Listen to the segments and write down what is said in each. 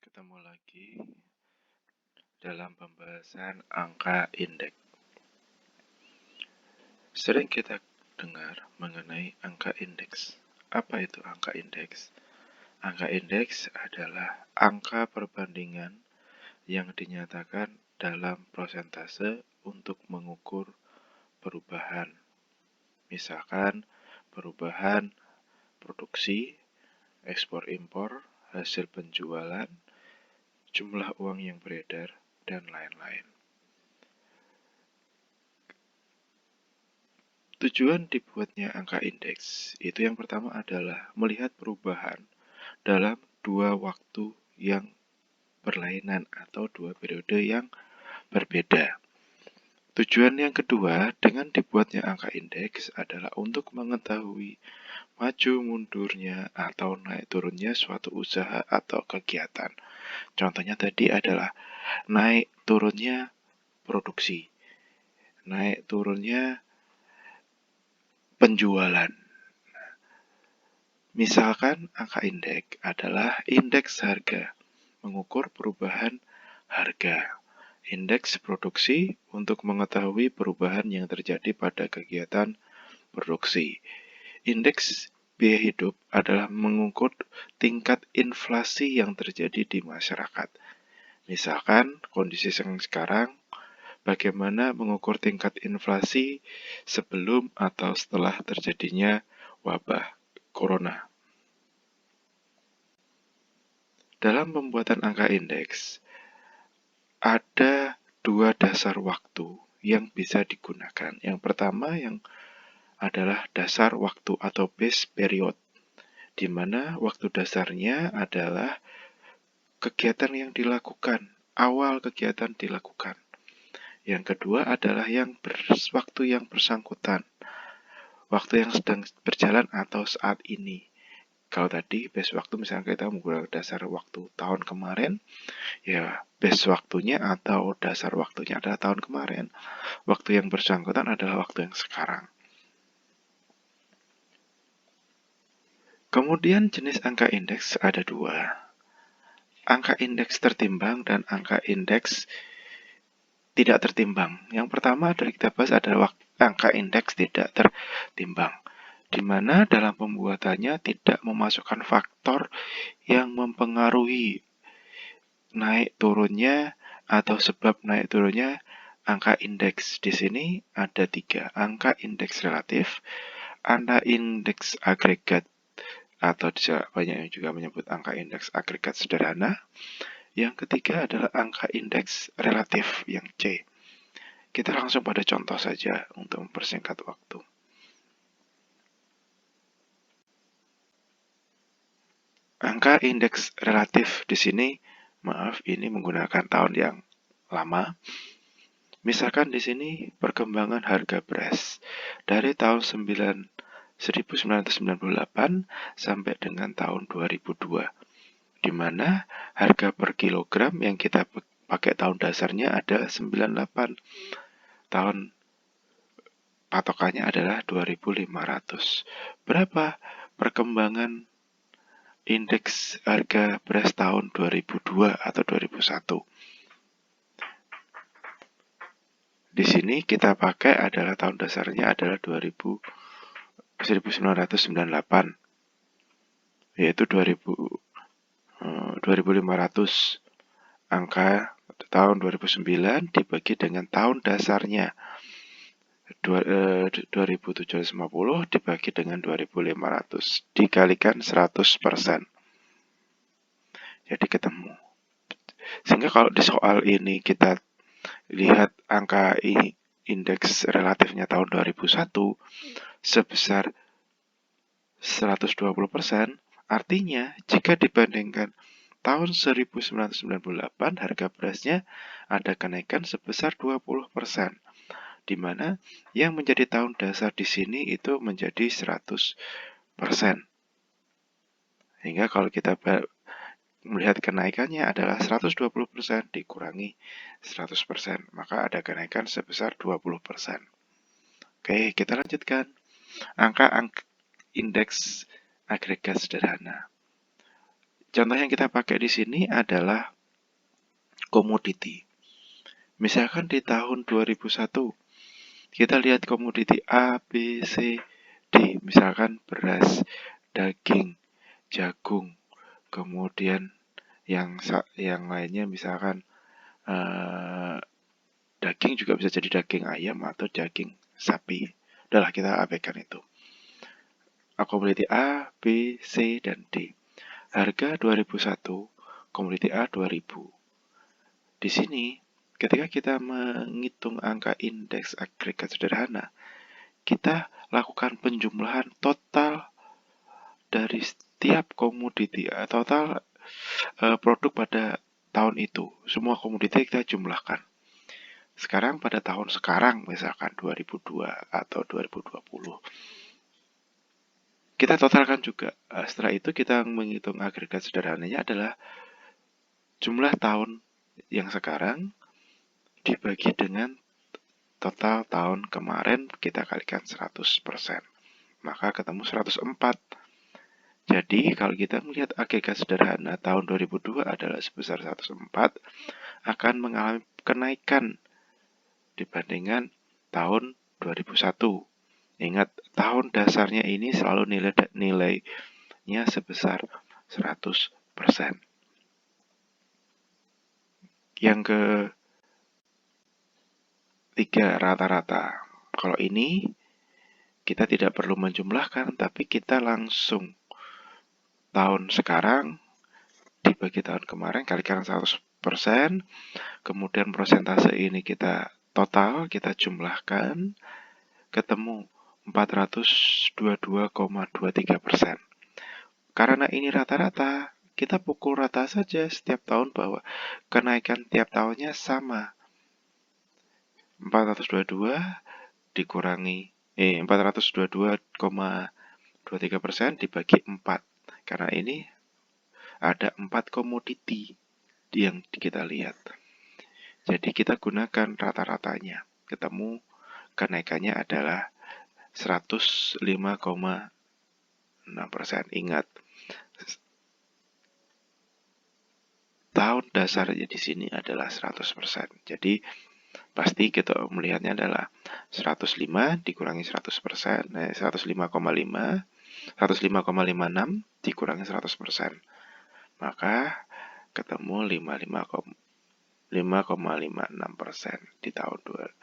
ketemu lagi dalam pembahasan angka indeks. Sering kita dengar mengenai angka indeks. Apa itu angka indeks? Angka indeks adalah angka perbandingan yang dinyatakan dalam persentase untuk mengukur perubahan. Misalkan perubahan produksi, ekspor-impor, hasil penjualan, jumlah uang yang beredar, dan lain-lain. Tujuan dibuatnya angka indeks itu yang pertama adalah melihat perubahan dalam dua waktu yang berlainan atau dua periode yang berbeda. Tujuan yang kedua dengan dibuatnya angka indeks adalah untuk mengetahui maju mundurnya atau naik turunnya suatu usaha atau kegiatan. Contohnya tadi adalah naik turunnya produksi, naik turunnya penjualan. Misalkan angka indeks adalah indeks harga, mengukur perubahan harga. Indeks produksi untuk mengetahui perubahan yang terjadi pada kegiatan produksi. Indeks biaya hidup adalah mengukur tingkat inflasi yang terjadi di masyarakat. Misalkan kondisi sekarang, bagaimana mengukur tingkat inflasi sebelum atau setelah terjadinya wabah corona. Dalam pembuatan angka indeks, ada dua dasar waktu yang bisa digunakan. Yang pertama yang adalah dasar waktu atau base period, di mana waktu dasarnya adalah kegiatan yang dilakukan, awal kegiatan dilakukan. Yang kedua adalah waktu yang bersangkutan, waktu yang sedang berjalan atau saat ini. Kalau tadi base waktu misalnya kita menggunakan dasar waktu tahun kemarin, ya base waktunya atau dasar waktunya adalah tahun kemarin. Waktu yang bersangkutan adalah waktu yang sekarang. Kemudian jenis angka indeks ada dua. Angka indeks tertimbang dan angka indeks tidak tertimbang. Yang pertama dari kita bahas adalah angka indeks tidak tertimbang, di mana dalam pembuatannya tidak memasukkan faktor yang mempengaruhi naik turunnya atau sebab naik turunnya angka indeks. Di sini ada tiga: angka indeks relatif, angka indeks agregat, atau banyak yang juga menyebut angka indeks agregat sederhana. Yang ketiga adalah angka indeks relatif yang C. Kita langsung pada contoh saja untuk mempersingkat waktu. Angka indeks relatif di sini, ini menggunakan tahun yang lama. Misalkan di sini perkembangan harga beras dari tahun 1998 sampai dengan tahun 2002, di mana harga per kilogram yang kita pakai tahun dasarnya ada 98. Tahun patokannya adalah 2500. Berapa perkembangan indeks harga beras tahun 2002 atau 2001? Di sini kita pakai adalah tahun dasarnya adalah 1998, yaitu 2500. Angka tahun 2009 dibagi dengan tahun dasarnya 2750 dibagi dengan 2500 dikalikan 100%. Jadi ketemu. Sehingga kalau di soal ini kita lihat angka indeks relatifnya tahun 2001 sebesar 120%, artinya jika dibandingkan tahun 1998 harga berasnya ada kenaikan sebesar 20%, di mana yang menjadi tahun dasar di sini itu menjadi 100%. Sehingga kalau kita melihat kenaikannya adalah 120% dikurangi 100%, maka ada kenaikan sebesar 20%. Oke, kita lanjutkan. Angka indeks agregat sederhana. Contoh yang kita pakai di sini adalah komoditi. Misalkan di tahun 2001, kita lihat komoditi A, B, C, D. Misalkan beras, daging, jagung, kemudian yang lainnya misalkan daging juga bisa jadi daging ayam atau daging sapi. Udahlah, kita abaikan itu. Komoditi A, B, C, dan D. Harga 2001, komoditi A 2000. Di sini, ketika kita menghitung angka indeks agregat sederhana, kita lakukan penjumlahan total dari setiap komoditi, total produk pada tahun itu. Semua komoditi kita jumlahkan. Sekarang pada tahun sekarang, misalkan 2002 atau 2020. Kita totalkan juga. Setelah itu kita menghitung agregat sederhananya adalah jumlah tahun yang sekarang dibagi dengan total tahun kemarin, kita kalikan 100%. Maka ketemu 104. Jadi kalau kita melihat agregat sederhana tahun 2002 adalah sebesar 104, akan mengalami kenaikan dibandingkan tahun 2001. Ingat, tahun dasarnya ini selalu nilainya sebesar 100%. Yang ketiga, rata-rata. Kalau ini kita tidak perlu menjumlahkan, tapi kita langsung tahun sekarang dibagi tahun kemarin kalikan 100%, kemudian persentase ini kita total, kita jumlahkan, ketemu 422,23%. Karena ini rata-rata, kita pukul rata saja setiap tahun bahwa kenaikan tiap tahunnya sama. 422 dikurangi 422,23% dibagi 4. Karena ini ada 4 komoditi yang kita lihat. Jadi kita gunakan rata-ratanya. Ketemu kenaikannya adalah 105,6%. Ingat, tahun dasarnya di sini adalah 100%. Jadi pasti kita melihatnya adalah 105 dikurangi 100%, 105,5, 105,56 dikurangi 100%. Maka ketemu 5,56% di tahun 2.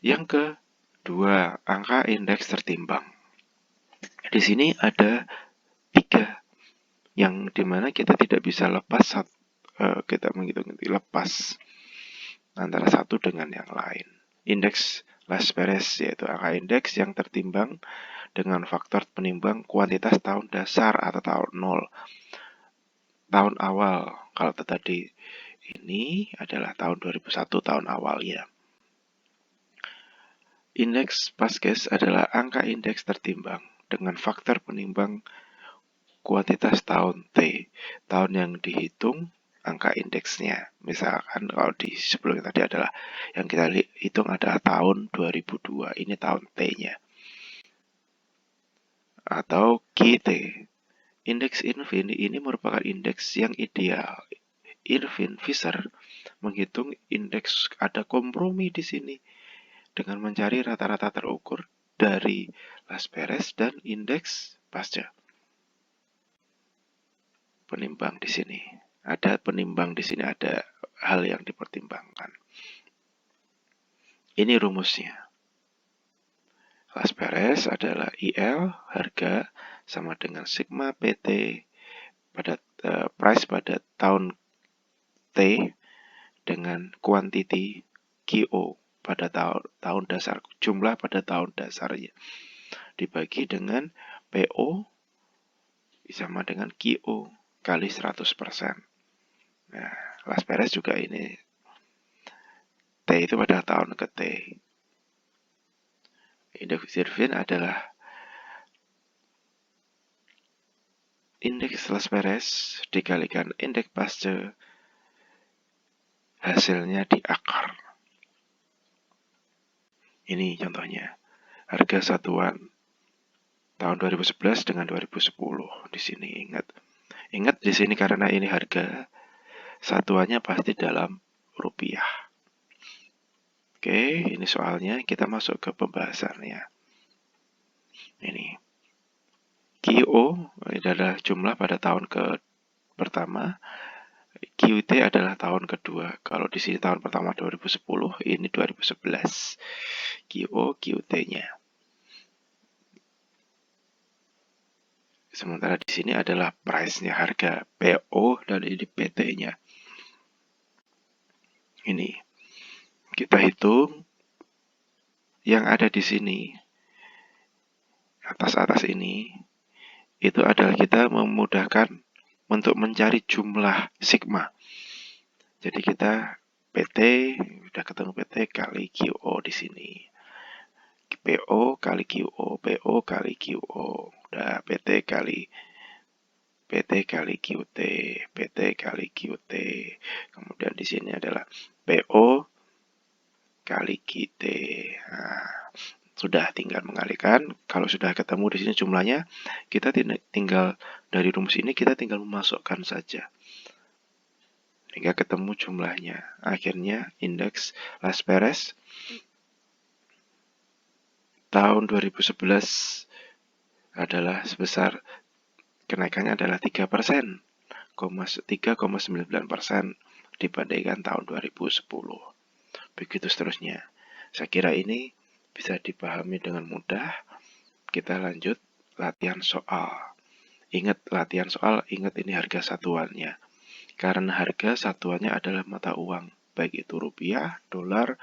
Yang kedua, angka indeks tertimbang. Di sini ada 3 yang dimana kita tidak bisa lepas kita menghitung lepas antara satu dengan yang lain. Indeks Las Perez yaitu angka indeks yang tertimbang dengan faktor penimbang kuantitas tahun dasar atau tahun 0. Tahun awal, kalau tadi ini adalah tahun 2001 tahun awalnya. Indeks Pasques adalah angka indeks tertimbang dengan faktor penimbang kuantitas tahun T. Tahun yang dihitung angka indeksnya. Misalkan kalau di sebelumnya tadi adalah yang kita hitung adalah tahun 2002. Ini tahun T-nya. Atau QT. Indeks Irvin ini merupakan indeks yang ideal. Irvin Fisher menghitung indeks, ada kompromi di sini dengan mencari rata-rata terukur dari Las Perez dan indeks pasca. Penimbang di sini. Ada penimbang di sini, ada hal yang dipertimbangkan. Ini rumusnya. Las Perez adalah IL, harga, sama dengan sigma PT pada price pada tahun T dengan quantity QO pada tahun dasar, jumlah pada tahun dasarnya, dibagi dengan PO sama dengan QO kali 100%. Nah, Las Perez juga ini T itu pada tahun ke T. Indeks Irvin adalah indeks Las Perez dikalikan indeks Pasteur, hasilnya di akar. Ini contohnya, harga satuan tahun 2011 dengan 2010 di sini. Ingat di sini karena ini harga satuannya pasti dalam rupiah. Oke, ini soalnya, kita masuk ke pembahasannya. Ini QO adalah jumlah pada tahun pertama, QT adalah tahun kedua. Kalau di sini tahun pertama 2010, ini 2011. QO, QT-nya. Sementara di sini adalah price-nya, harga PO, dan ini PT-nya. Ini kita hitung yang ada di sini atas ini itu adalah kita memudahkan untuk mencari jumlah sigma. Jadi kita PT udah ketemu PT kali QO di sini. PO kali QO, PO kali QO, udah PT kali QT, PT kali QT. Kemudian di sini adalah PO kali QT. Nah, sudah tinggal mengalihkan. Kalau sudah ketemu di sini jumlahnya, kita tinggal dari rumus ini kita tinggal memasukkan saja hingga ketemu jumlahnya. Akhirnya indeks Las Perez tahun 2011 adalah sebesar kenaikannya adalah 3%, 3,9% dibandingkan tahun 2010. Begitu seterusnya. Saya kira ini bisa dipahami dengan mudah. Kita lanjut latihan soal. Ingat latihan soal, ingat ini harga satuannya. Karena harga satuannya adalah mata uang, baik itu rupiah, dolar,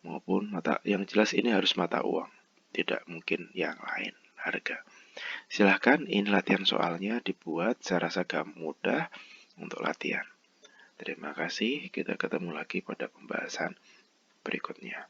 maupun yang jelas ini harus mata uang. Tidak mungkin yang lain harga. Silahkan ini latihan soalnya dibuat, saya rasa mudah untuk latihan. Terima kasih, kita ketemu lagi pada pembahasan berikutnya.